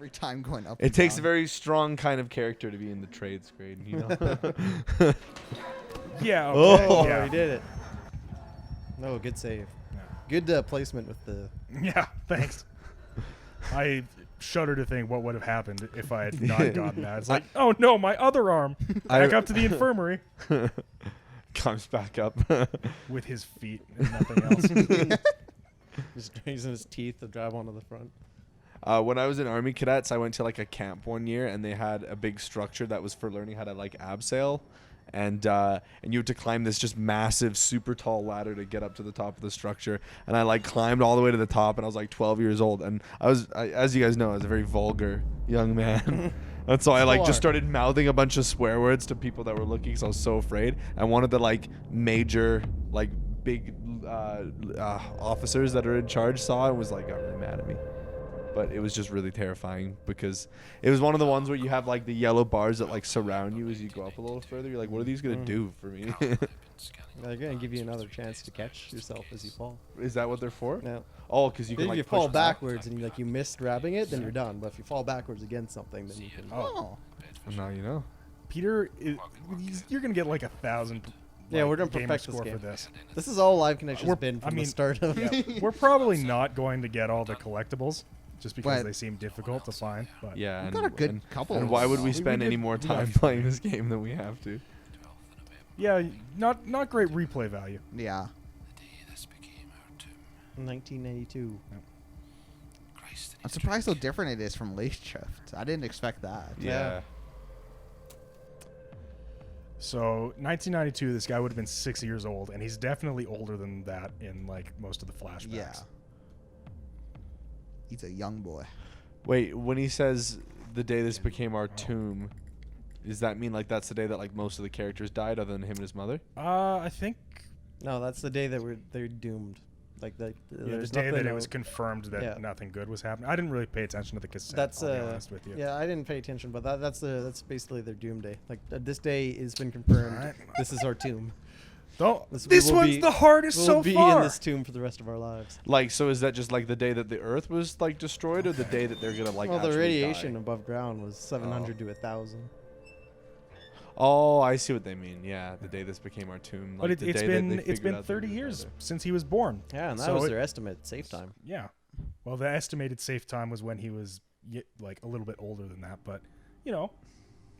Every time going up. It and takes a down. very strong kind of character to be in the trades grade, you know. Yeah. Oh. Okay. Oh, Yeah. he did it. No, good save. Yeah. Good placement with the. Yeah, thanks. I shudder to think what would have happened if I had not gotten that. It's like, oh no, my other arm. Back up to the infirmary Comes back up. with his feet and nothing else. Just using his teeth to drive onto the front. When I was in Army Cadets, I went to like a camp one year, and they had a big structure that was for learning how to like abseil, and you had to climb this just massive, super tall ladder to get up to the top of the structure. And I like climbed all the way to the top, and I was like 12 years old, and as you guys know, I was a very vulgar young man. And so I like Still just are. started mouthing a bunch of swear words to people that were looking, because I was so afraid. And one of the like major like big officers that are in charge saw it and was like, got really mad at me. But it was just really terrifying, because it was one of the ones where you have like the yellow bars that like surround you as you go up a little further. You're like, what are these gonna do for me? They're gonna give you another chance to catch yourself as you fall. Is that what they're for? No. Oh, because you can If like you push fall back. backwards and you miss grabbing it, then you're done. But if you fall backwards against something, then you can. Oh. Well, now you know. Peter, you're gonna get like 1,000. Yeah, we're gonna gamer perfect this score game. for this. This is all Live Connection's We're- been I from mean, the start of. Yeah, we're probably not going to get all the collectibles just because But- they seem difficult to find. But Yeah, We've and, got a good and, couple. and why would we We spend did- any more we time got- playing this game than we have to? yeah, not great replay value. Yeah. 1992. I'm surprised how different it is from Late Shift. I didn't expect that. Yeah. So 1992, this guy would have been 6 years old, and he's definitely older than that in like most of the flashbacks. Yeah. He's a young boy. Wait, when he says the day this became our tomb, does that mean like that's the day that like most of the characters died other than him and his mother? I think No, that's the day that they're doomed. Like the yeah, the there's day that nothing it was to- confirmed that Yeah. nothing good was happening. I didn't really pay attention to the cassette. That's I'll be honest with you. yeah, I didn't pay attention, but that's basically their doom day. Like this day has been confirmed. Alright. This is our tomb. This we will one's be- the hardest We'll so be far. in this tomb for the rest of our lives. Like, so is that just like the day that the Earth was like destroyed, or the day that they're gonna like? Well, the actually radiation die? above ground was 700 to 1,000. Oh, I see what they mean. Yeah, the day this became our tomb. But Like the it's day that they been figured 30 out they years were since he was born. Yeah, and that So was it- their estimate safe time. Yeah. Well, the estimated safe time was when he was like a little bit older than that, but you know,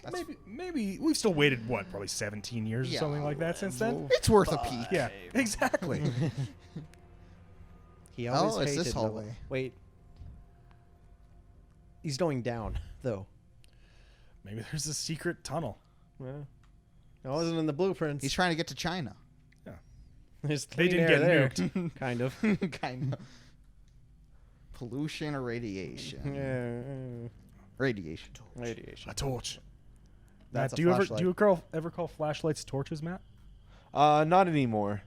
That's- maybe we've still waited what, probably 17 years Yeah. or something like that since then. It's worth a peek. Yeah, exactly. He always Oh, it's hated this Noah. hallway. Wait. He's going down, though. Maybe there's a secret tunnel. Yeah. It wasn't in the blueprints. He's trying to get to China. There's They clean didn't air get there. kind of. kind of. Pollution or radiation? Yeah. Radiation. Radiation. A torch. That's Matt, a do you flashlight. ever call flashlights torches, Matt? Not anymore.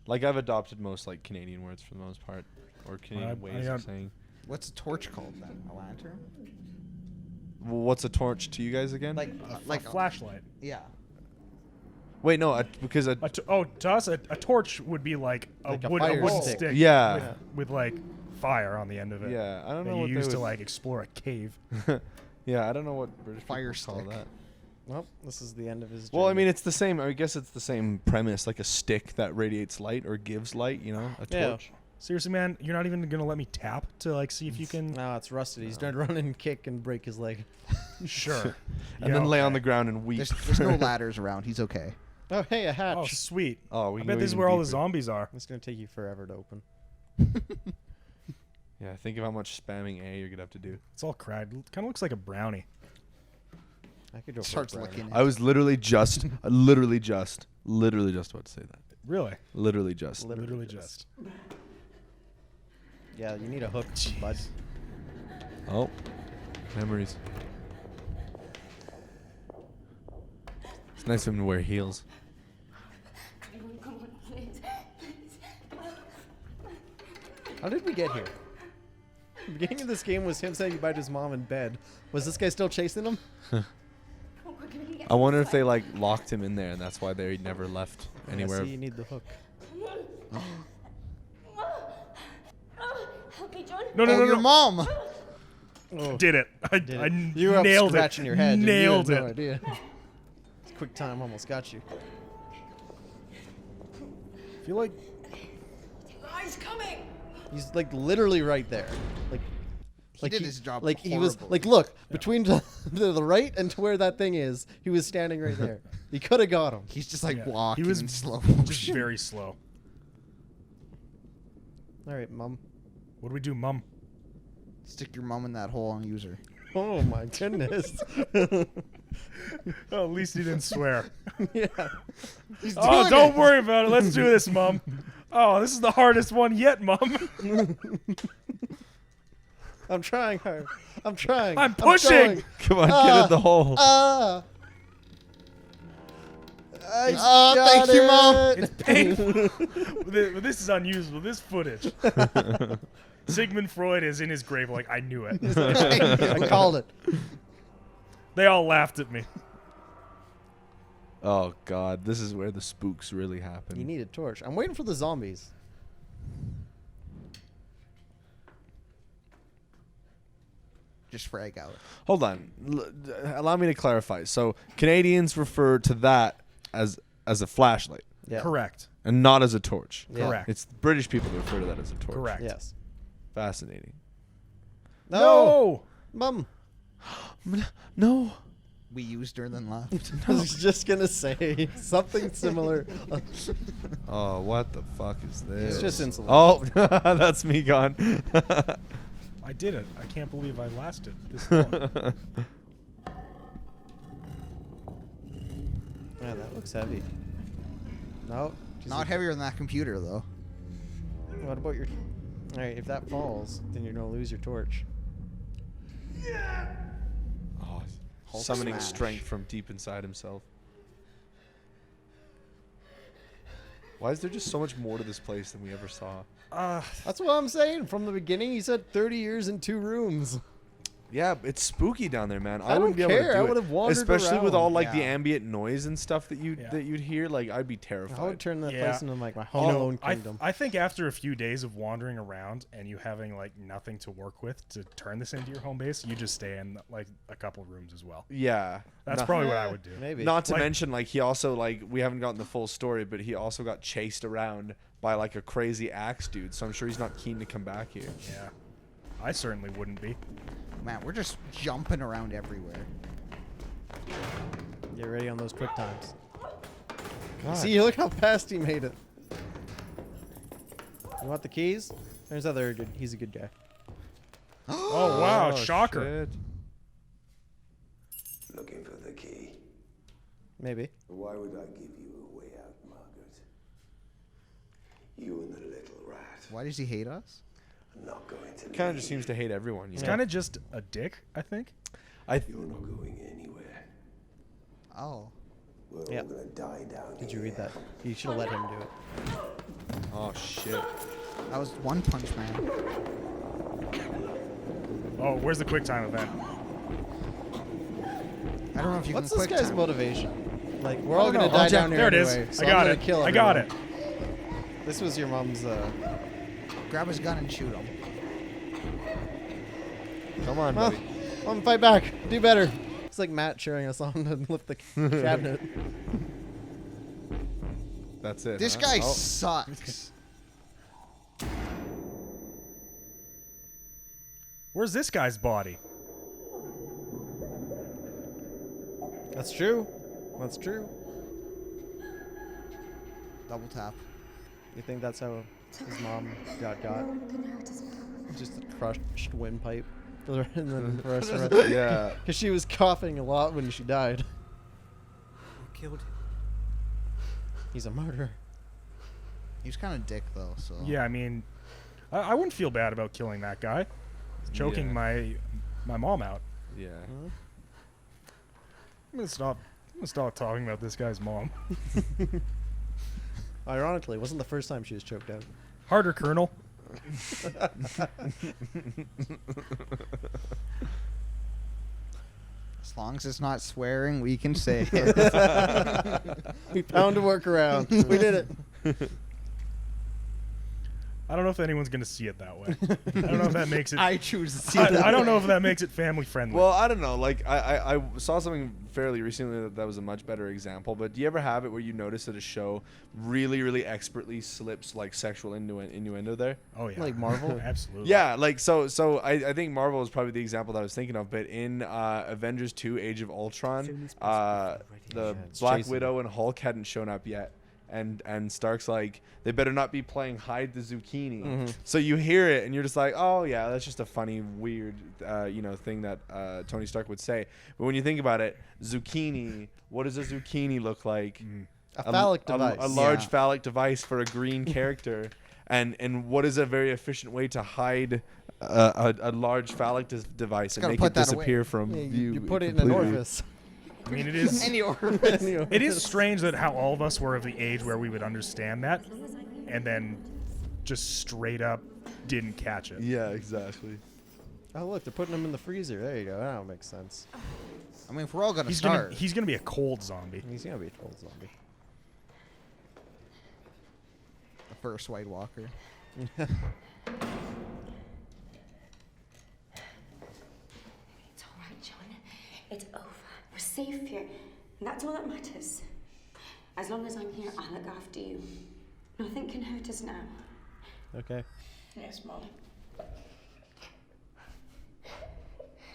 Like I've adopted most like Canadian words for the most part, or Canadian ways of saying. What's a torch called then? A lantern? Well, what's a torch to you guys again? Like A flashlight. Yeah. Wait, no, because a To us, a torch would be like a, Like a a fire wooden stick. stick. Yeah. With like fire on the end of it. yeah, I don't That know you what use they to would, like explore a cave. Yeah, I don't know what British Fire people call stick. that. Well, this is the end of his Well, I journey. mean, it's the same. I guess it's the same premise, like a stick that radiates light or gives light. You know, a Yeah. torch. Seriously, man, you're not even gonna let me tap to like see if you can. No, it's rusted. He's going to run and kick and break his leg. Sure. And then lay on the ground and weep. There's no ladders around. He's okay. Oh, hey, a hatch. Oh, sweet. Oh, we I can bet go this is even where all the deeper. zombies are. It's going to take you forever to open. Yeah, think of how much spamming A you're gonna have to do. It's all cracked. Kind of looks like a brownie. I could go for Starts a brownie. licking I was literally just about to say that. Really? Literally just. Literally just. Yeah, you need a hook, bud. Oh, memories. It's nice of him to wear heels. Come on, please. How did we get here? The beginning of this game was him saying goodbye to his mom in bed. Was this guy still chasing him? I wonder if they like locked him in there, and that's why they never left anywhere. Yeah, see, you need the hook. Help me, John. No, no, Oh, no, your no. mom. Oh, Did it. I did it. nailed You were up it. scratching your head. Nailed you it. had no idea. Quick time almost got you. I feel like Guys, coming! He's like literally right there. Like He did his job Like he was horribly. like, look, between the right and to where that thing is, he was standing right there. He could have got him. He's just like Yeah, walking he was in slow just motion. very slow. All right, Mum. What do we do, Mum? Stick your mom in that hole on user. Oh my goodness. Oh, at least he didn't swear. Yeah. Oh, don't worry about it. Let's do this, Mum. Oh, this is the hardest one yet, Mum. I'm trying hard. I'm trying. I'm pushing. Come on, get in the hole. Ah. Thank you, Mom. It's painful. This is unusable. This footage. Sigmund Freud is in his grave like, I knew it. I called it. They all laughed at me. Oh God, this is where the spooks really happen. You need a torch. I'm waiting for the zombies. Just frag out. Hold on, allow me to clarify. So Canadians refer to that as a flashlight Yeah. Correct. and not as a torch. Yeah. Correct. It's British people that refer to that as a torch. Correct. Yes. Fascinating. No. Mum. No. We used her then left. I was just gonna say something similar. Oh, what the fuck is this? It's just insulin. Oh, that's me gone. I did it. I can't believe I lasted this long. Yeah, that looks heavy. No. Not heavier than that computer though. What about your? All right, if that falls, then you're gonna lose your torch. Oh, Hulk summoning smash. strength from deep inside himself. Why is there just so much more to this place than we ever saw? That's what I'm saying. From the beginning, he said 30 years in 2 rooms. Yeah, it's spooky down there, man. I wouldn't be don't able to care. do I it. would've wandered Especially with around. all like the Yeah. ambient noise and stuff that Yeah. you'd hear. Like I'd be terrified. I would turn that Yeah. place into like my You home know, alone kingdom. I think after a few days of wandering around and you having like nothing to work with to turn this into your home base, you just stay in like a couple rooms as well. Yeah, That's Not- probably what I would do. Maybe. Not to Like- mention, like he also like we haven't gotten the full story, but he also got chased around by like a crazy axe dude. So I'm sure he's not keen to come back here. Yeah. I certainly wouldn't be. Man, we're just jumping around everywhere. Get ready on those quick times. God. See, look how fast he made it. You want the keys? Turns out they're good. He's a good guy. Oh, wow, Oh, shocker. shit. Looking for the key. Maybe. Why would I give you a way out, Margaret? You and the little rat Why does he hate us? are not going to Kind of leave. just seems to hate everyone. You He's know? kind of just a dick, I think. I You're not going anywhere. Oh. We're Yep. all gonna die down Did you here. read that? You should have let him do it. oh shit. That was One Punch Man. Oh, where's the quick time event? I don't know if you What's can this quick guy's time. motivation? Like, we're I all don't gonna know. die Oh, down here there it is. anyway, so I I'm got gonna it. kill I got it. everyone. This was your mom's. Grab his gun and shoot him. Come on, Well, buddy. Mom, fight back. Do better. It's like Matt cheering us on to lift the cabinet. That's it. This huh? guy Oh. sucks. Where's this guy's body? That's true. That's true. Double tap. You think that's how his mom got? No one can hurt us, Mom. Just a crushed windpipe. And then the rest of it. Yeah. Because she was coughing a lot when she died. Who killed him? He's a murderer. He was kind of dick though. So. Yeah, I mean, I wouldn't feel bad about killing that guy. Choking Yeah. my mom out. Yeah. I'm gonna stop talking about this guy's mom. Ironically, it wasn't the first time she was choked out. Harder, Colonel. As long as it's not swearing, we can say it. We found a workaround. We did it. I don't know if anyone's gonna see it that way. I don't know if that makes it. I choose to see I, that. I don't know if that makes it family friendly. Well, I don't know. Like I saw something fairly recently that was a much better example. But do you ever have it where you notice that a show really expertly slips like sexual innuendo there? Oh yeah, Like Marvel? Absolutely. Yeah, like so I think Marvel is probably the example that I was thinking of. But in Avengers 2: Age of Ultron, the it's Black Jason. Widow and Hulk hadn't shown up yet. And Stark's like, they better not be playing hide the zucchini. So you hear it and you're just like, oh yeah, that's just a funny, weird, thing that Tony Stark would say. But when you think about it, zucchini, what does a zucchini look like? A phallic device. A large Yeah. phallic device for a green character. And what is a very efficient way to hide a large phallic device and gotta make put it that away. disappear from Yeah, view? you put it in an completely. orifice. I mean, it is. Any orifice. It is strange that how all of us were of the age where we would understand that, and then just straight up didn't catch it. Yeah, exactly. Oh, look, they're putting them in the freezer. There you go. That don't make sense. I mean, if we're all gonna He's start, gonna be a cold zombie. He's going to be a troll zombie. the first White Walker. It's all right, John. It's over. We're safe here. And that's all that matters. As long as I'm here, I'll look after you. Nothing can hurt us now. Okay. Yes, Molly.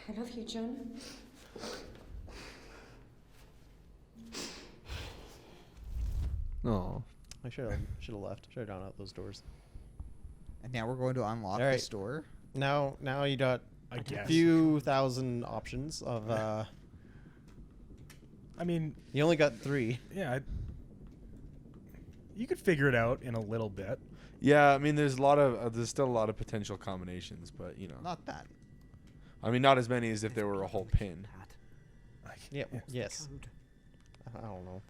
I love you, John. Oh. I should have left. Should have gone out those doors. And now we're going to unlock All right. the store. Now you got I a guess. few thousand options of. I mean, You only got 3. yeah. You could figure it out in a little bit. Yeah, I mean, there's still a lot of potential combinations, but Not that. I mean, not as many as if there were a whole pin. Like, Yeah. Yes. I don't know.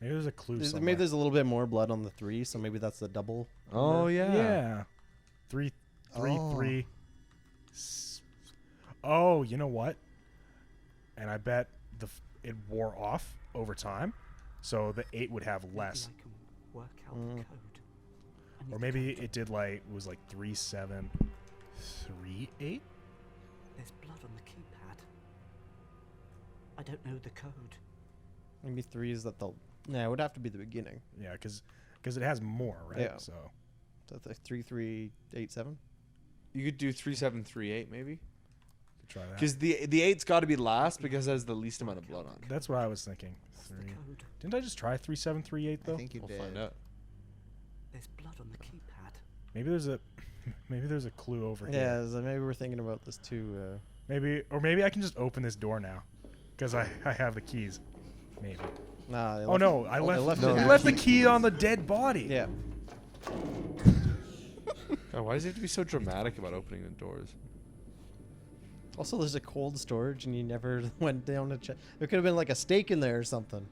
maybe there's a clue somewhere. Maybe there's a little bit more blood on the 3, so maybe that's the double. Oh number. yeah. Yeah. Three, Oh. 3. Oh, you know what? And I bet it wore off over time, so the 8 would have less. I can work out Mm. the code. I need Or the maybe code. it did like 3 7 3 8. There's blood on the keypad. I don't know the code. Maybe 3 is that the. Yeah, it would have to be the beginning. Yeah, because it has more, right? Yeah. So So that's like 3387. You could do 3738 maybe, could try that. because the 8's got to be last because it has the least amount of blood on it. That's what I was thinking. What's the 3. code? Didn't I just try 3 7 3 8 though? I think you We'll did. find out. There's blood on the keypad. Maybe there's a clue over Yeah, here. so maybe we're thinking about this too. Maybe I can just open this door now, because I have the keys. Maybe. Nah. they Oh left- no! I they left. it- I left the key on the dead body. Yeah. God, why does it have to be so dramatic about opening the doors? Also, there's a cold storage, and you never went down to check. There could have been like a steak in there or something.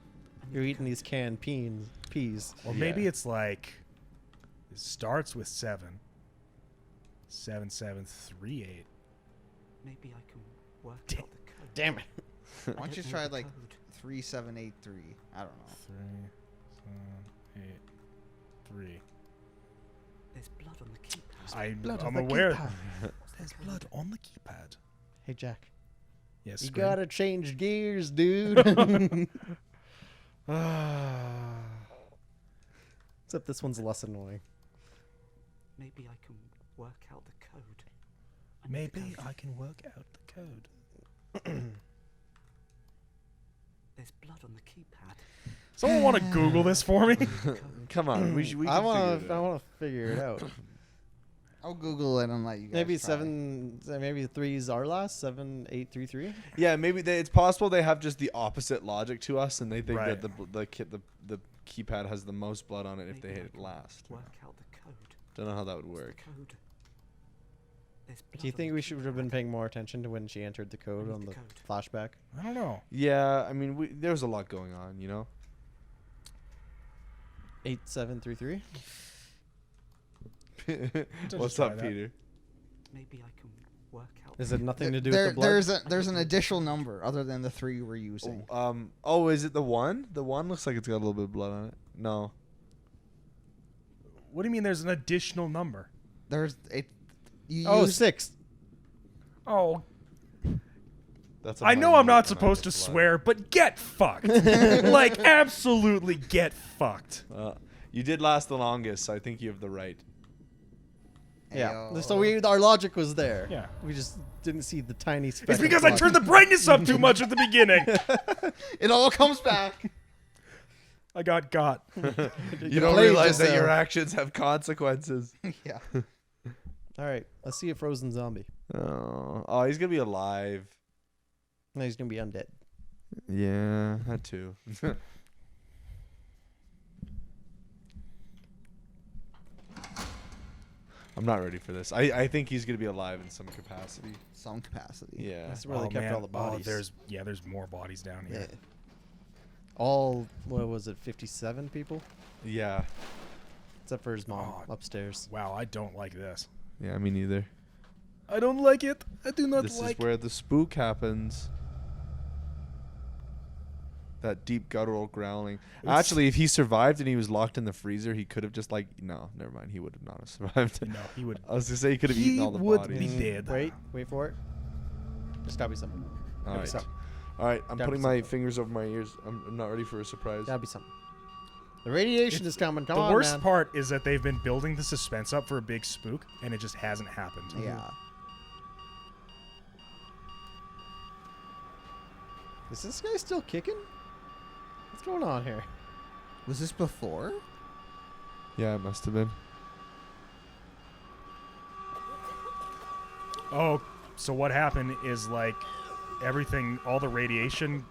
You're eating these canned peas. Or maybe Yeah. it's like it starts with 7. 7 7 3 8. Maybe I can work Damn. out the code. Damn it. Why I don't you don't know try the like code. 3783? I don't know. 3 7 8 3. There's blood on the keypad. I'm aware. There's blood on the keypad. Hey Jack, Yes. you scream. gotta change gears, dude. Except this one's less annoying. Maybe I can work out the code. I need the Maybe code. I can work out the code. There's blood on the keypad. Someone want to Google this for me? Come on, we I can wanna, figure it I out. wanna figure it out. I'll Google it and let you guys Maybe try. maybe 3's our last 7 8 3 3. Yeah, maybe it's possible they have just the opposite logic to us, and they think Right. that the keypad has the most blood on it if they Maybe hit I it can last. Work out the code. Don't know how that would What's the work. code? There's blood Do you on think the we should have keypad. been paying more attention to when she entered the code need on the the code. flashback? I don't know. Yeah, I mean, there was a lot going on, you know. 8 7 3 3. What's try up, that. Peter? Maybe I can work out. Is the it nothing to do There- with the blood? there's an additional number other than the 3 we're using. Oh, is it the 1? The 1 looks like it's got a little bit of blood on it. No. What do you mean there's an additional number? There's it. You Oh, use 6. Oh, That's a I know I'm minute not when I supposed to get blood. swear, but get fucked. Like, absolutely get fucked. You did last the longest, so I think you have the right. Yeah. Ayo. So our logic was there. Yeah. We just didn't see the tiny speck. It's of because I blood. turned the brightness up too much at the beginning. It all comes back. I got got. You don't played realize that yourself. your actions have consequences. Yeah. All right. Let's see a frozen zombie. Oh, he's gonna be alive. No, he's gonna be undead. Yeah, that too. I'm not ready for this. I think he's gonna be alive in some capacity. Some capacity. Yeah. That's where they kept all the bodies. There's more bodies down Yeah. here. All, what was it, 57 people? Yeah. Except for his mom Oh. upstairs. Wow, I don't like this. Yeah, me neither. I don't like it. I do not This like is where the spook happens. That deep guttural growling. Actually, if he survived and he was locked in the freezer, he could have just no, never mind. He would have not have survived. No, he would. I was gonna say he could have He eaten all the would bodies. be dead. Wait for it. There's gotta be something. All Gotta be right. something. All right, I'm Gotta be putting my something. fingers over my ears. I'm not ready for a surprise. Gotta be something. The radiation is coming. Come The on, worst man. part is that they've been building the suspense up for a big spook, and it just hasn't happened. Yeah. Is this guy still kicking? What's going on here? Was this before? Yeah, it must have been. Oh, so what happened is like everything, all the radiation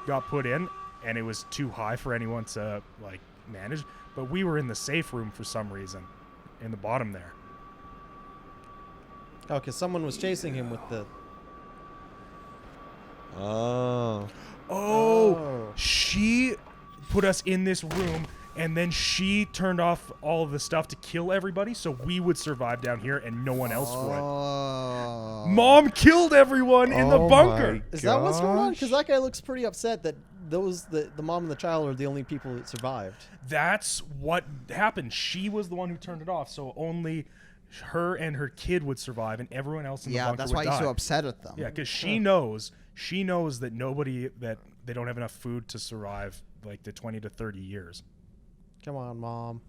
got put in, and it was too high for anyone to like manage. But we were in the safe room for some reason, in the bottom there. Oh, because someone was chasing him with the. Oh. Oh, she put us in this room, and then she turned off all of the stuff to kill everybody, so we would survive down here, and no one else would. Oh. Mom killed everyone in the Oh bunker. my Is that what's going on? gosh. Because that guy looks pretty upset that the mom and the child are the only people that survived. That's what happened. She was the one who turned it off, so only her and her kid would survive, and everyone else in the Yeah, bunker that's would why die. he's so upset at them. Yeah, because she knows that that they don't have enough food to survive like the 20 to 30 years. Come on, mom.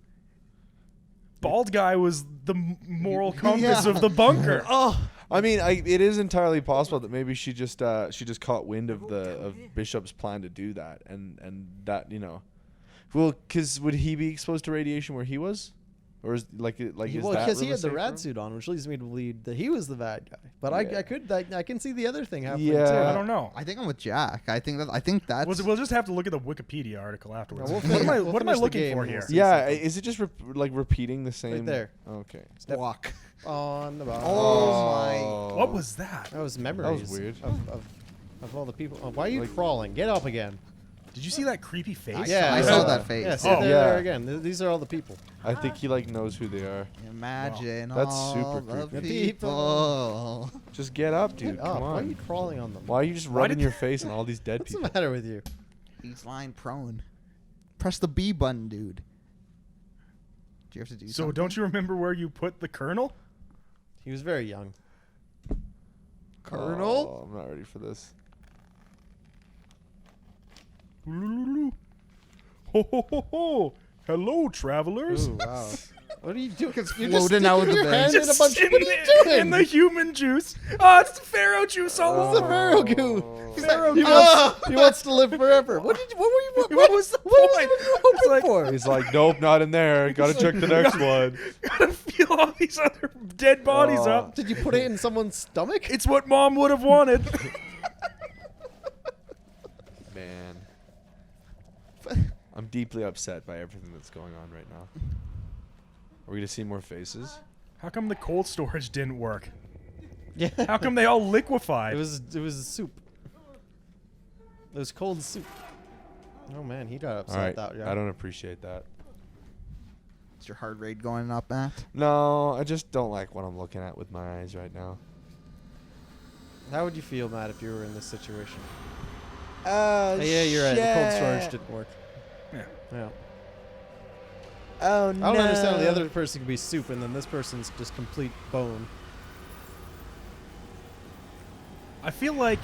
Bald guy was the moral compass of the bunker. Oh, I mean, it is entirely possible that maybe she just caught wind of Bishop's plan to do that, and that well, because would he be exposed to radiation where he was, or is Well, is that because he room a had the safe rad room? suit on, which leads me to believe that he was the bad guy. But Yeah. I can see the other thing happening Yeah. I too. don't know. I think I'm with Jack. I think that's. We'll just have to look at the Wikipedia article afterwards. Yeah, what am I, we'll what am I finish the looking game for and here? we'll see. Yeah, something. is it just repeating the same? there. Okay. Step walk. on the bottom. Oh What was that? That was memories. weird. Of all the people. Oh, why are you Like- crawling? Get up again. Did you see that creepy face? I saw that face. Yeah, see, Oh. there, Yeah. there again. These are all the people. I think he knows who they are. Imagine That's all super the creepy. people. Just get up, dude. Get up. Come Why are you on. crawling on them? Why are you just rubbing your face on all these dead What's people? the matter with you? He's lying prone. Press the B button, dude. Do you have to do So something? don't you remember where you put the colonel? He was very young. Colonel? I'm not ready for this. Ho ho ho ho! Hello, travelers. Ooh, wow. What are you doing? You're floating out of the your bed. hand in a Just bunch. in What are you the- doing? In the human juice. Oh, it's the pharaoh juice all It's the over. Pharaoh goo. Pharaoh He goo. wants to live forever. What What was the what point? were you It's hoping like- for? He's like, nope, not in there. Gotta check the next one. Gotta feel all these other dead bodies up. Did you put it in someone's stomach? It's what mom would have wanted. Man. I'm deeply upset by everything that's going on right now. Are we gonna see more faces? How come the cold storage didn't work? Yeah. How come they all liquefied? It was soup. It was cold soup. Oh man, he got upset All right, at that. Yeah. I don't appreciate that. Is your heart rate going up, Matt? No, I just don't like what I'm looking at with my eyes right now. How would you feel, Matt, if you were in this situation? Oh, Yeah, you're right. The cold storage didn't work. Yeah. Yeah. Oh no! I don't understand how the other person can be soup and then this person's just complete bone. I feel like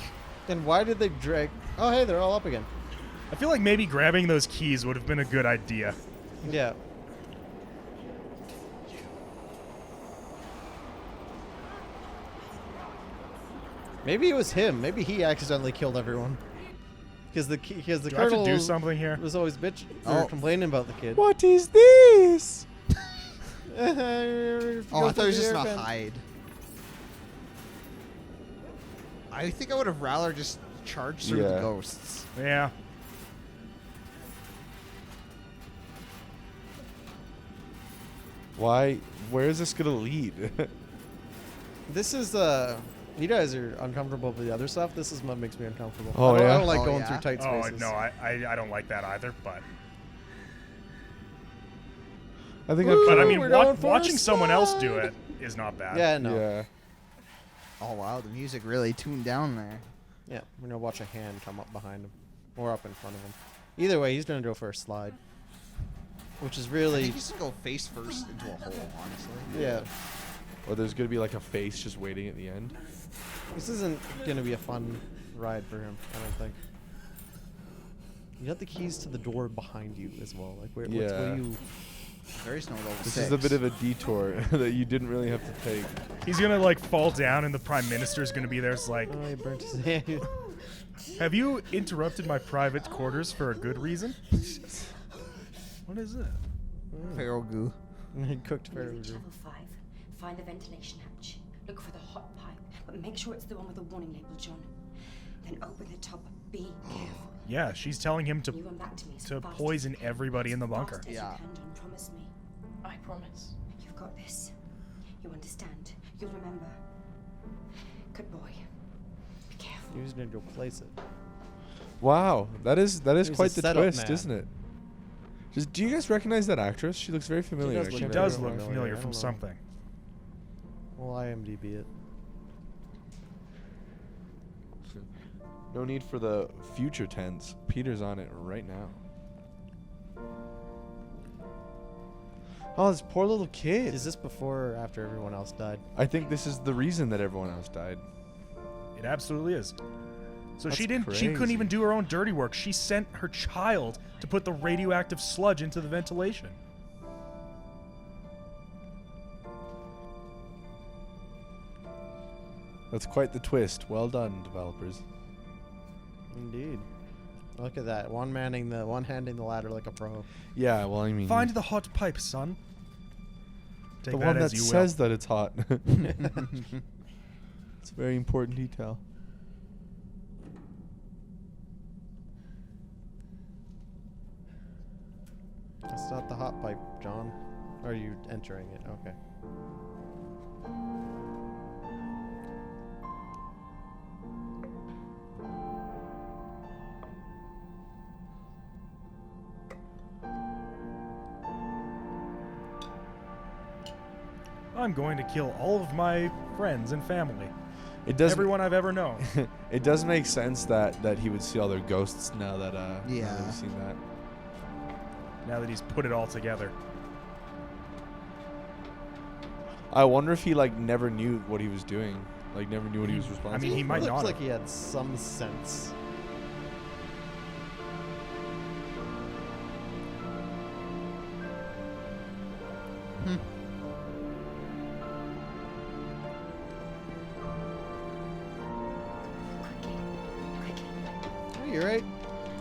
And why did they drag? Oh, hey, they're all up again. maybe grabbing those keys would have been a good idea. Yeah. Maybe it was him. Maybe he accidentally killed everyone. Because the Do I have colonel to do something here? was always or complaining about the kid. What is this? Oh, I thought it was just gonna hide. I think I would have rather just charged through the Yeah. ghosts. Yeah. Why? Where is this gonna lead? This is you guys are uncomfortable with the other stuff. This is what makes me uncomfortable. Oh, I don't, yeah? I don't like Oh, going yeah? through tight Oh spaces. no, I don't like that either. But I think Woo! but I I've. mean, we're going for a watching someone else do slide. it is not bad. Yeah, no. Yeah. Oh wow, the music really tuned down there. Yeah, we're gonna watch a hand come up behind him, or up in front of him. Either way, he's gonna go for a slide, which is I really, think you should go face first into a hole, honestly. yeah. Or there's gonna be like a face just waiting at the end. This isn't gonna be a fun ride for him. I don't think. You got the keys to the door behind you as well. Like, what do Yeah. you? There is no level This 6. is a bit of a detour that you didn't really have to take. He's gonna like fall down, and the prime minister's gonna be there. It's like, Oh, he burnt his hand. have you interrupted my private quarters for a good reason? What is it? Feral goo. He cooked very Move to level 5. Find the ventilation hatch. Look for the hot pipe, but make sure it's the one with the warning label, John. Then open the top. Be careful. Yeah, she's telling him You run back to me as to fast poison as you can. everybody in the As bunker. fast as Yeah. you can, John. Promise me. I promise. You've got this. You understand. You'll remember. Good boy. Be careful. He was gonna go place it. Wow, that is He's a quite the setup twist, man. isn't it? Just, do you guys recognize that actress? She looks very familiar. does look She actually. very does look familiar, familiar I from don't know. something. Well, IMDb it. No need for the future tense. Peter's on it right now. Oh, this poor little kid. Is this before or after everyone else died? I think this is the reason that everyone else died. It absolutely is. So she That's didn't. She couldn't crazy. even do her own dirty work. She sent her child to put the radioactive sludge into the ventilation. That's quite the twist. Well done, developers. Indeed. Look at that. One handing the ladder like a pro. Yeah, well, I mean, Find the hot pipe, son. Take the that one as that you says that it's hot. It's a very important detail. That's not the hot pipe, John. Are you entering it? Okay. will. I'm going to kill all of my friends and family. It does. Everyone I've ever known. It does make sense that he would see all their ghosts now that Yeah. now that we've seen that. Now that he's put it all together. I wonder if he like never knew what he was doing. Like never knew what he was responsible. I mean, he for. might Looks not like have. he had some sense. Quickly. Quickly. Oh, you're right.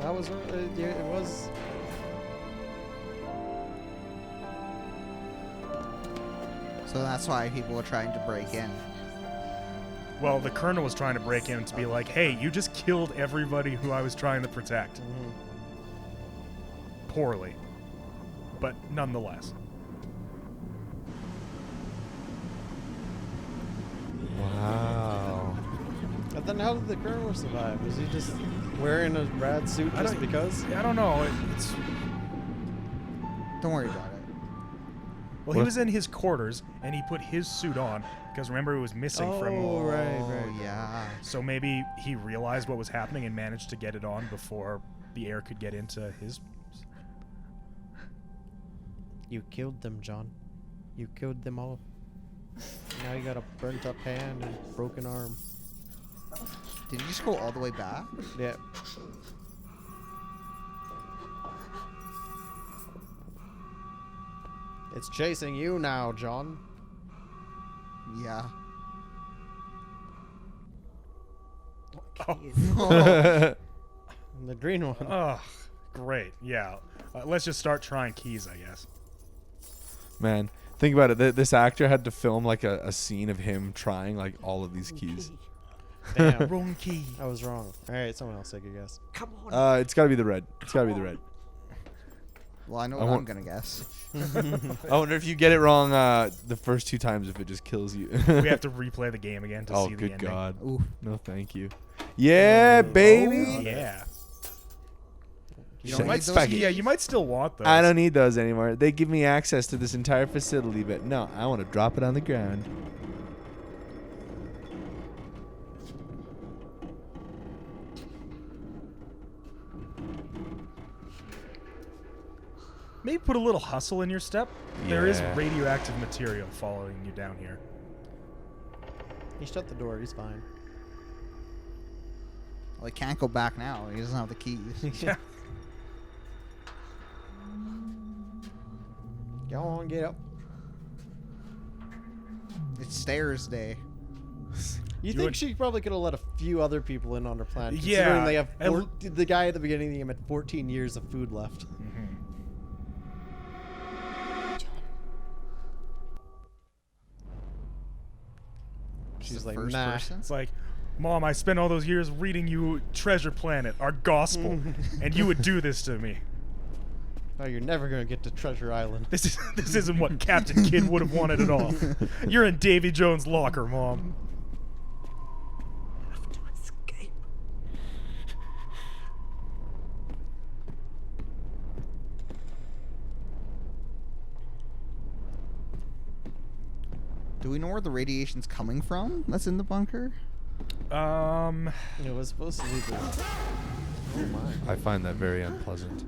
That was yeah, it was. So that's why people were trying to break in. Well, the colonel was trying to break in to be like, hey, you just killed everybody who I was trying to protect. Mhm. Poorly. But nonetheless. Wow. But then how did the colonel survive? Was he just wearing a rad suit I just don't- because? I don't know. It's Don't worry about it. Well, he What? was in his quarters, and he put his suit on, because remember, it was missing from him. Oh, right, Oh, right. yeah. So maybe he realized what was happening and managed to get it on before the air could get into his... You killed them, John. You killed them all. Now you got a burnt up hand and broken arm. Did you just go all the way back? Yeah. It's chasing you now, John. Yeah. And the green one. Oh, great. Yeah. Let's just start trying keys, I guess. Man, think about it. This actor had to film like a scene of him trying like all of these keys. Damn. Wrong key. I was wrong. Alright, someone else take a guess. Come on. It's gotta be the red. It's gotta be the red. Well, I know I what I'm won't- gonna guess. I wonder if you get it wrong the first 2 times if it just kills you. We have to replay the game again to Oh, see the good ending. God. Ooh. No, thank you. Yeah, baby. Yeah. You Shake don't need it, those spike it. Yeah, you might still want those. I don't need those anymore. They give me access to this entire facility, but no, I want to drop it on the ground. Maybe put a little hustle in your step. There is Yeah. radioactive material following you down here. He shut the door. He's fine. Well, he can't go back now. He doesn't have the keys. Yeah. Go on, get up. It's stairs day. You You think would- she probably could have let a few other people in on her plan? Yeah, Considering they have and the guy at the beginning of the game had 14 years of food left. She's She's the like, first nah. person. It's like, Mom, I spent all those years reading you Treasure Planet, our gospel, and you would do this to me. Oh, you're never gonna get to Treasure Island. This isn't what Captain Kidd would have wanted at all. You're in Davy Jones' locker, Mom. I have to escape. Do we know where the radiation's coming from? That's in the bunker. It was supposed to be the. Oh my. I find that very unpleasant.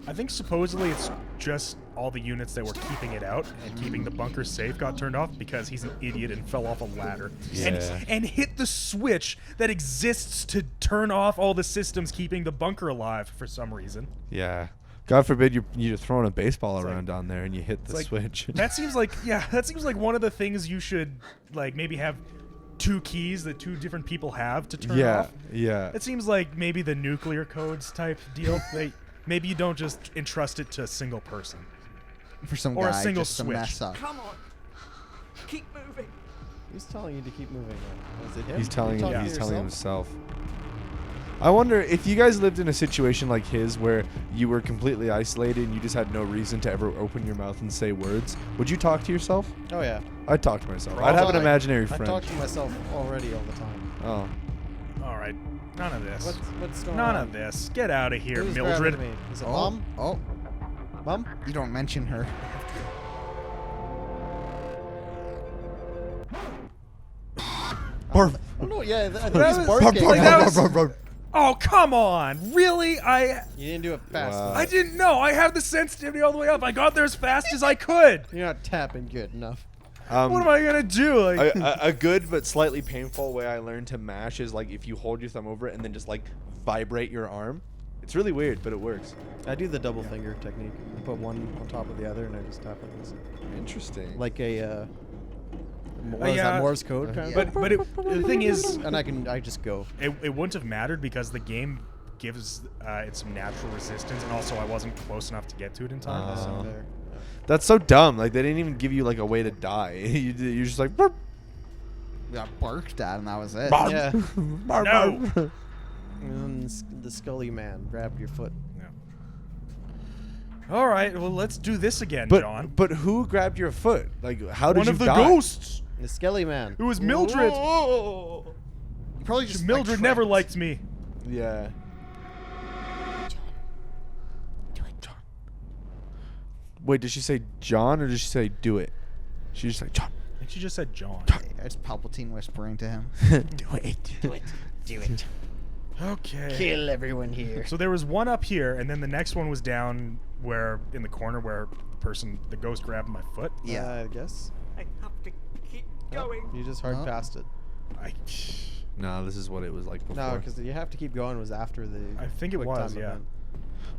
I think supposedly it's just all the units that were keeping it out and keeping the bunker safe got turned off because he's an idiot and fell off a ladder Yeah. and hit the switch that exists to turn off all the systems keeping the bunker alive for some reason. Yeah. God forbid you're throwing a baseball It's like- around down there and you hit the like- switch. That seems like one of the things you should like maybe have 2 keys that 2 different people have to turn yeah, off. yeah. It seems like maybe the nuclear codes type deal. Maybe you don't just entrust it to a single person. For some Or a guy single just to switch. mess up. Come on. Keep moving. Who's telling you to keep moving? Then? Is it him? He's telling You're him. talking He's to telling yourself? himself. I wonder if you guys lived in a situation like his, where you were completely isolated and you just had no reason to ever open your mouth and say words. Would you talk to yourself? Oh yeah. I'd talk to myself. I'd have an Probably. imaginary I friend. talk to myself already all the time. Oh, All right, none of this. What's going None on? of this. Get out of here, Who's Mildred. grabbing me? Is it Oh, Mom? oh, Mom? you don't mention her. barf. Oh no, yeah, I think That he's was- barking. Like, that was- Oh, come on. Really? You didn't do it fast Wow. enough. I didn't know. I have the sensitivity all the way up. I got there as fast as I could. You're not tapping good enough. What am I going to do? Like, a good but slightly painful way I learned to mash is like if you hold your thumb over it and then just like vibrate your arm. It's really weird, but it works. I do the double finger technique. I put one on top of the other and I just tap like this. Interesting. Like a what is yeah. that, Morse code kind Yeah. of? but the thing is, And I just go. it wouldn't have mattered because the game gives it some natural resistance, and also I wasn't close enough to get to it in time. Oh. There. That's so dumb. Like they didn't even give you like a way to die. You're just like. Burp, We got barked at, and that was it. barf, Yeah. barf, No. barf. And then the Scully man grabbed your foot. All right, well, let's do this again, But John. but who grabbed your foot? Like how did One you of the die? ghosts. The Skelly man. It was Mildred. You probably just Mildred like, never tripped. liked me. Yeah. Do it. Wait, did she say John or did she say do it? She just like John. I think she just said John. It's Palpatine whispering to him. do it. Do it. Do it. Okay. Kill everyone here. So there was one up here, and then the next one was down where in the corner where the ghost grabbed my foot. Yeah. I guess. I have to keep No, going. you just hard No. passed it. I No, this is what it was like before. No, because you have to keep going was after the. I think it quick was, time yeah. event.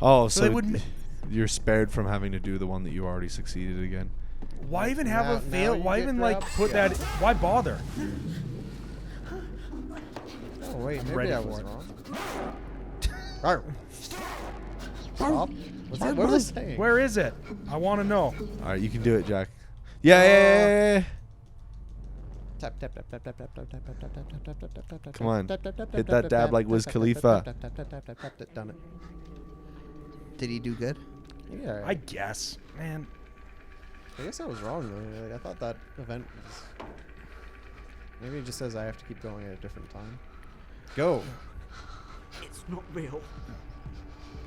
Oh, So so they wouldn't- you're spared from having to do the one that you already succeeded again. Why even have Now- a fail? now you Why get even like grabbed? put Yeah. that? Why bother? Oh wait, maybe ready I for was it. wrong. Stop. What's that? What was I saying? Where is it? I want to know. All right, you can do it, Jack. Yeah. Tap tap tap tap tap tap tap tap tap tap tap tap tap tap tap tap. Come on. Tap, tap, tap, Hit tap, that tap, dab tap, like tap, Wiz tap, Khalifa. tap, tap, tap, tap, tap, tap, tap, done it. Did he do good? Yeah, I guess, man. I guess I was wrong though. Like, I thought that event was. Maybe it just says I have to keep going at a different time. Go. It's not real.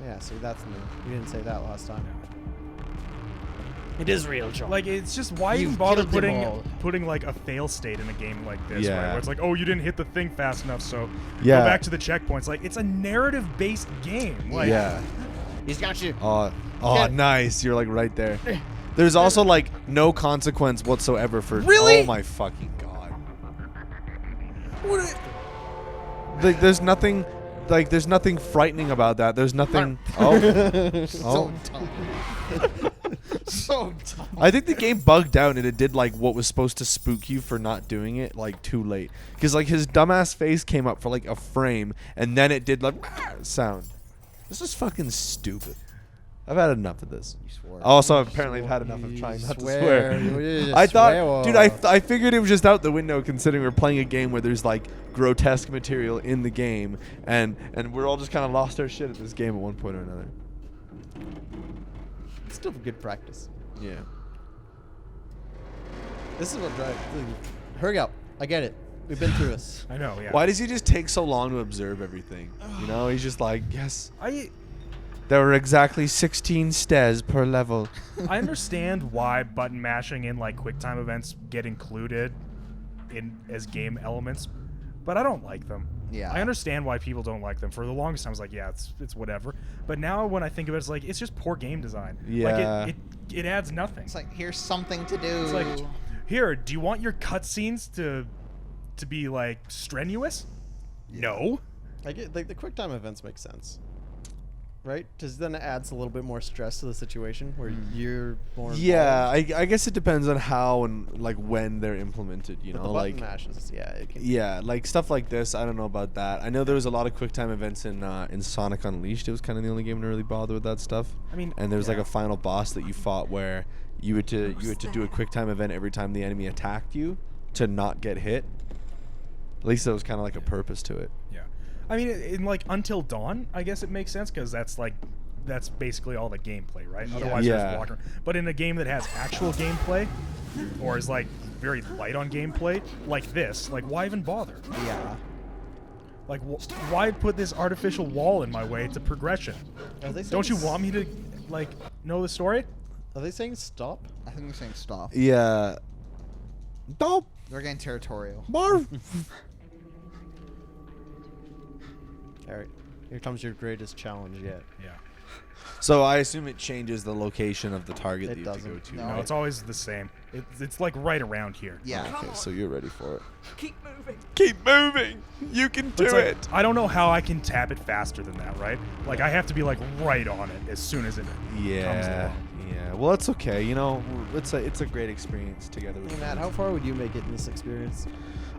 Yeah, see that's new. You didn't say that last time. It is real, John. Like it's just why You've even bother killed them all. putting like a fail state in a game like this, right? Yeah. Where it's like, oh, you didn't hit the thing fast enough, so Yeah. go back to the checkpoints. Like it's a narrative-based game. Like, Yeah. He's got you. Oh, Yeah. nice. You're like right there. There's also like no consequence whatsoever for. Really? Oh my fucking god. Like there's nothing. Like there's nothing frightening about that. There's nothing. Oh. So dumb. So dumb. I think the game bugged out and it did like what was supposed to spook you for not doing it like too late. Because like his dumbass face came up for like a frame and then it did like sound. This is fucking stupid. I've had enough of this. You swore. Also, apparently, I've had enough of trying not to swear. You I thought, swear. dude, I figured it was just out the window considering we're playing a game where there's like grotesque material in the game, and we're all just kind of lost our shit at this game at one point or another. It's still good practice. Yeah. This is what drives. Hurry up. I get it. We've been through this. I know. Yeah. Why does he just take so long to observe everything? You know, he's just like, yes, I there were exactly 16 stairs per level. I understand why button mashing in like QuickTime events get included in as game elements, but I don't like them. Yeah. I understand why people don't like them. For the longest time, I was like, yeah, it's whatever. But now when I think of it, it's like it's just poor game design. Yeah. Like it adds nothing. It's like here's something to do. It's like, here, do you want your cutscenes to be like strenuous? No. I get like the quick time events make sense, right? Because then it adds a little bit more stress to the situation where you're more. Yeah, involved. I guess it depends on how and like when they're implemented. You With know, the button like mashes. Yeah, it can, yeah, like stuff like this. I don't know about that. I know there was a lot of QuickTime events in Sonic Unleashed. It was kind of the only game to really bother with that stuff. I mean, And there was like yeah. a final boss that you fought where you had to do a QuickTime event every time the enemy attacked you to not get hit. At least there was kind of like a purpose to it. Yeah. I mean, in like Until Dawn, I guess it makes sense because that's basically all the gameplay, right? Otherwise, you're Yeah. just walking. But in a game that has actual gameplay, or is like very light on gameplay, like this, like why even bother? yeah. Like, why put this artificial wall in my way to progression? Are they saying Don't you want me to like know the story? Are they saying stop? I think they're saying stop. Yeah. Dope. They're getting territorial. Barf. All right, here comes your greatest challenge yet. Yeah. So I assume it changes the location of the target It that you have to go doesn't. to. No. No, right? it's always the same. It's like right around here. Yeah. Okay, so you're ready for it. Keep moving. Keep moving. You can But do it's like, it. I don't know how I can tap it faster than that, right? Like I have to be like right on it as soon as it comes Yeah, along. yeah. Well, it's okay. You know, it's a great experience together with Hey, you. Matt, how far would you make it in this experience?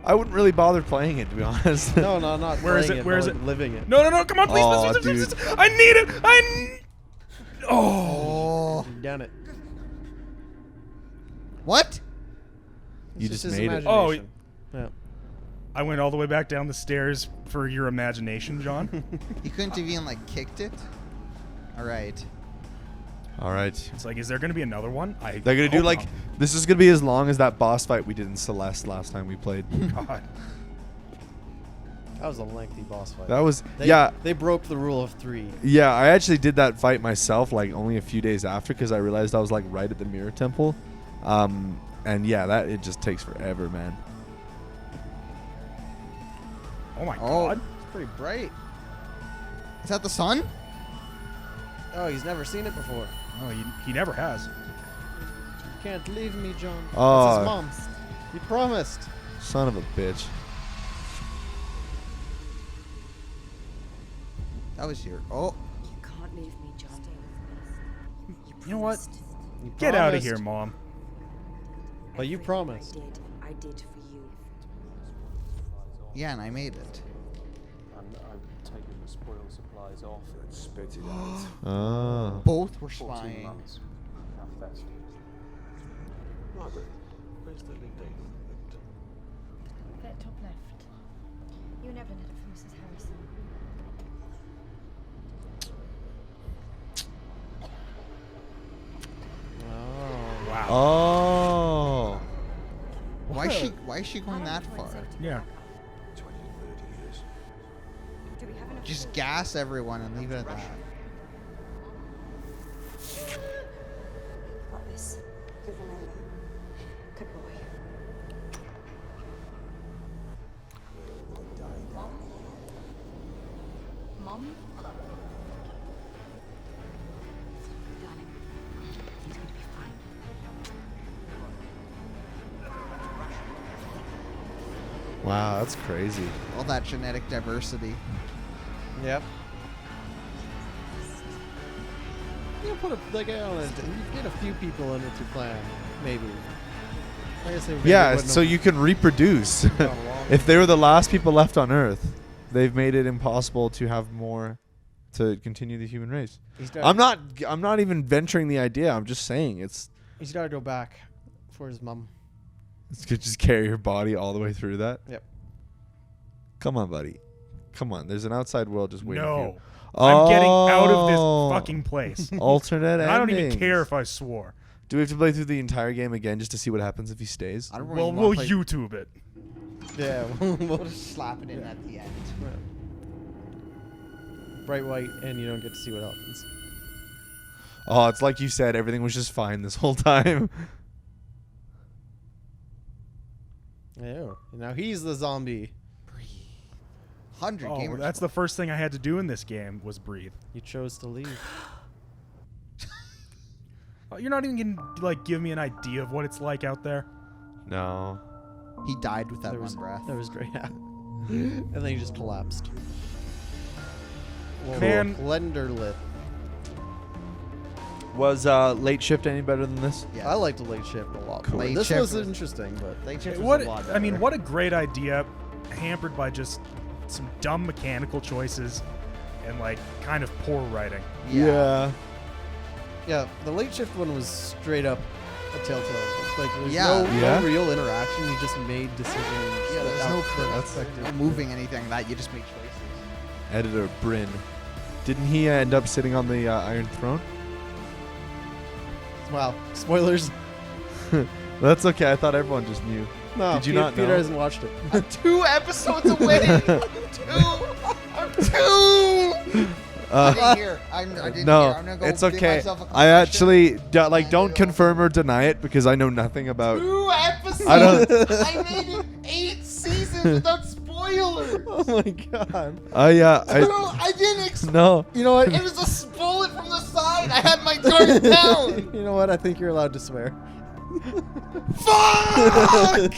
I wouldn't really bother playing it, to be honest. No, not Where is playing it? Where but is like it? living it. No, come on, please, Aw, please, please, dude. please. I need it. Oh. Oh. You've done it. What? You It's just his made it. Oh, imagination. Yeah. I went all the way back down the stairs for your imagination, John. You couldn't have even like kicked it? Alright. All right. It's like, is there gonna be another one? They're gonna do hope like not. this is gonna be as long as that boss fight we did in Celeste last time we played. God. That was a lengthy boss fight. That was They, They broke the rule of 3. Yeah, I actually did that fight myself like only a few days after because I realized I was like right at the Mirror Temple, and yeah, that it just takes forever, man. Oh my Oh. God. It's pretty bright. Is that the sun? Oh, he's never seen it before. No, he never has. You can't leave me, John. Oh. That's his mom. He promised. Son of a bitch. That was your. Oh, You can't leave me, John. You know what? You Get out of promised. here, Mom. But you promised. I did for you. yeah, and I made it. I'm taking the spoil supplies off. Spit it out. Ah. Both were 14 spying. months. How fast? Margaret, where's the lead date? That top left. You never let it from Mrs. Harrison. Oh. Wow. Oh. Why is she going that far? Yeah. 20 to 30 years. Do we have enough? Just gas everyone and leave it at that. Got this. Good remember. Good boy. Mom? Darling, he's going to be fine. Wow, that's crazy. All that genetic diversity. Yep. You put a like I don't know, you get a few in with your plan, maybe. I guess they maybe Yeah, wouldn't so have you can reproduce. gone along. If they were the last people left on Earth, they've made it impossible to have more to continue the human race. He's I'm not even venturing the idea. I'm just saying it's got to go back for his mom. could just carry your body all the way through that. Yep. Come on, buddy. Come on. There's an outside world just waiting for No. you. I'm getting out of Oh. this fucking place. Alternate And I don't even endings. care if I swore. Do we have to play through the entire game again just to see what happens if he stays? I don't really Well, wanna we'll play- YouTube it. Yeah. We'll just slap it in at the end. Bright white, and you don't get to see what happens. Oh, it's like you said, everything was just fine this whole time. Ew. Now he's the zombie. 100 Oh, gamers. that's the first thing I had to do in this game was breathe. You chose to leave. Oh, you're not even gonna like give me an idea of what it's like out there. No. He died with that There one was breath. That was great. And then he just collapsed. Well, Man. Lenderlit. Was Late Shift any better than this? Yeah. I liked the late shift a lot. Cool. more. Late This Shift was was- interesting, but Late Shift was What a lot I mean, better. what a great idea, hampered by just some dumb mechanical choices and like kind of poor writing. Yeah. yeah, the late shift one was straight up a Telltale. Like there's Yeah. no Yeah. real interaction. You just made decisions. Yeah, there's no, without no moving anything. That you just make choices. Editor Bryn. Didn't he end up sitting on the Iron Throne? Wow, spoilers. That's okay. I thought everyone just knew. No, Did you Peter, not Peter know? hasn't watched it. I'm 2 episodes away. I'm 2. I didn't hear. I didn't hear. No, I'm gonna go it's give okay. myself a I concussion. actually don't confirm or deny it because I know nothing about. 2 episodes. I don't. I made it 8 seasons without spoilers. Oh my god. I didn't. No. You know what? It was a bullet from the side. I had my guard down. You know what? I think you're allowed to swear. Fuck!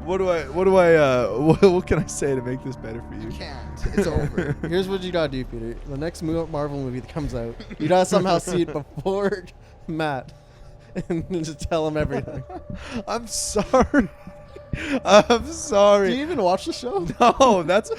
What can I say to make this better for you? You can't. It's over. Here's what you gotta do, Peter. The next Marvel movie that comes out, you gotta somehow see it before Matt, and then just tell him everything. I'm sorry. I'm sorry. Do you even watch the show? No, that's.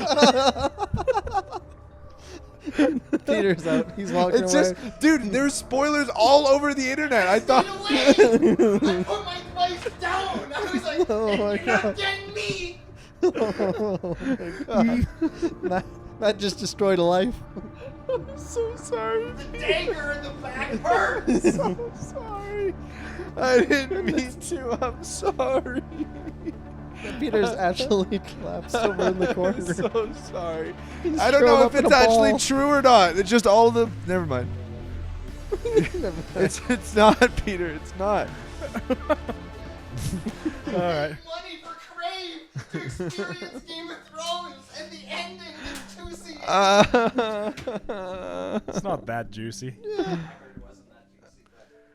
Peter's out. He's walking It's away. just, dude. There's spoilers all over the internet. I thought. I put my place down. I was like, Oh my you're not God. getting me. Oh my god. Matt just destroyed a life. I'm so sorry. The dagger in the back hurts. So sorry. I didn't mean to. I'm sorry. Peter's actually collapsed over in the corner. I'm so sorry. He's I don't curled know up if in it's a actually ball. true or not. It's just all the. Never mind. Never mind. It's not, Peter. It's not. All right. Money for Crave to experience Game of Thrones, and the ending is 2 juicy. It's not that juicy.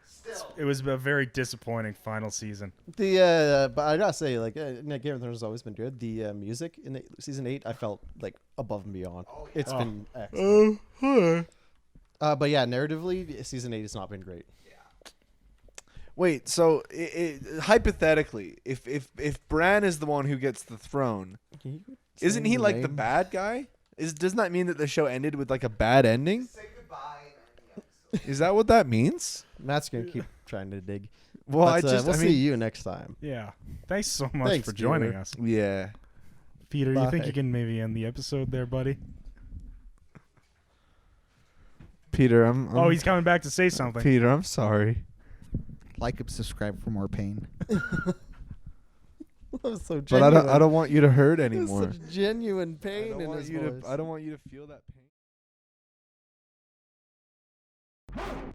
Still. It was a very disappointing final season. But I gotta say, like, Game of Thrones has always been good. The music in season 8, I felt like above and beyond. It's been excellent. But yeah, narratively, season 8 has not been great. Wait, so hypothetically, if Bran is the one who gets the throne, isn't he like the bad guy? Doesn't that mean that the show ended with like a bad ending? Say goodbye and end the episode. Is that what that means? Matt's gonna keep trying to dig. Well, But, we'll I see mean, you next time. Yeah. Thanks so much Thanks, for joining Peter. us. yeah. Peter, you think Bye. you can maybe end the episode there, buddy? Peter, I'm Oh, he's coming back to say something. Peter, I'm sorry. Like and subscribe for more pain. That was so But genuine. I don't want you to hurt There's anymore. such genuine I pain don't in want his you voice. to I don't want you to feel that pain.